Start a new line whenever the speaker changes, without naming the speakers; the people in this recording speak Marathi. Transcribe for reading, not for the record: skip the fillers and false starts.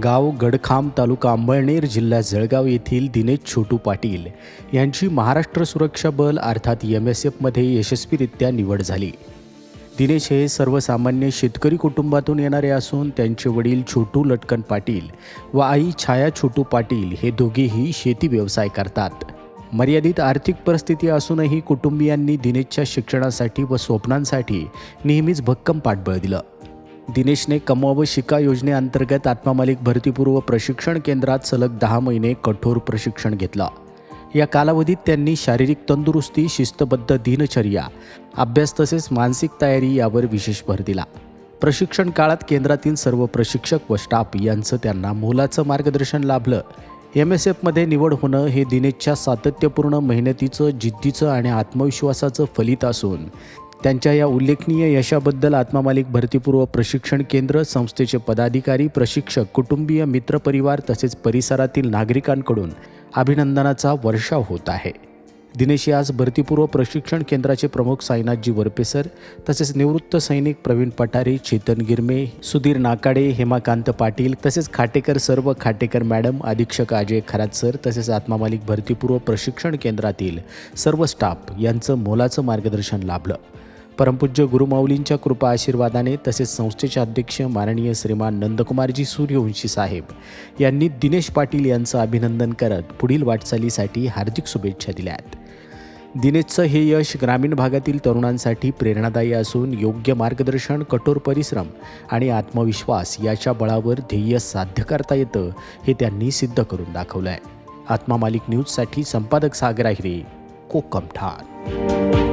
गाव गडखाम, तालुका अंबळनेर, जिल्हा जळगाव येथील दिनेश छोटू पाटील यांची महाराष्ट्र सुरक्षा बल अर्थात MSFमध्ये यशस्वीरित्या निवड झाली. दिनेश हे सर्वसामान्य शेतकरी कुटुंबातून येणारे असून त्यांचे वडील छोटू लटकन पाटील व आई छाया छोटू पाटील हे दोघेही शेती व्यवसाय करतात. मर्यादित आर्थिक परिस्थिती असूनही कुटुंबियांनी दिनेशच्या शिक्षणासाठी व स्वप्नांसाठी नेहमीच भक्कम पाठबळ दिलं. दिनेशने कमवा व शिका योजनेअंतर्गत आत्मामालिक भरतीपूर्व प्रशिक्षण केंद्रात सलग 10 महिने कठोर प्रशिक्षण घेतलं. या कालावधीत त्यांनी शारीरिक तंदुरुस्ती, शिस्तबद्ध दिनचर्या, अभ्यास तसेच मानसिक तयारी यावर विशेष भर दिला. प्रशिक्षण काळात केंद्रातील सर्व प्रशिक्षक व स्टाफ यांचं त्यांना मोलाचं मार्गदर्शन लाभलं. MSFमध्ये निवड होणं हे दिनेशच्या सातत्यपूर्ण मेहनतीचं, जिद्दीचं आणि आत्मविश्वासाचं फलित असून त्यांच्या या उल्लेखनीय यशाबद्दल आत्मामालिक भरतीपूर्व प्रशिक्षण केंद्र, संस्थेचे पदाधिकारी, प्रशिक्षक, कुटुंबीय, मित्रपरिवार तसेच परिसरातील नागरिकांकडून अभिनंदनाचा वर्षाव होत आहे. दिनेश आज भरतीपूर्व प्रशिक्षण केंद्राचे प्रमुख साईनाथजी वरपेसर तसेच निवृत्त सैनिक प्रवीण पठारे, चेतन गिरमे, सुधीर नाकाडे, हेमाकांत पाटील तसेच खाटेकर सर व खाटेकर मॅडम, अधीक्षक अजय खरात सर तसेच आत्मामालिक भरतीपूर्व प्रशिक्षण केंद्रातील सर्व स्टाफ यांचं मोलाचं मार्गदर्शन लाभलं. परमपूज्य गुरुमाऊलींच्या कृपा आशीर्वादाने तसेच संस्थेचे अध्यक्ष माननीय श्रीमान नंदकुमारजी सूर्यवंशी साहेब यांनी दिनेश पाटील यांचं अभिनंदन करत पुढील वाटचालीसाठी हार्दिक शुभेच्छा दिल्यात. दिनेशचं हे यश ग्रामीण भागातील तरुणांसाठी प्रेरणादायी असून योग्य मार्गदर्शन, कठोर परिश्रम आणि आत्मविश्वास याच्या बळावर ध्येय साध्य करता येतं हे त्यांनी सिद्ध करून दाखवलं आहे. आत्मामालिक न्यूजसाठी संपादक सागर आहिरे, कोकम ठार.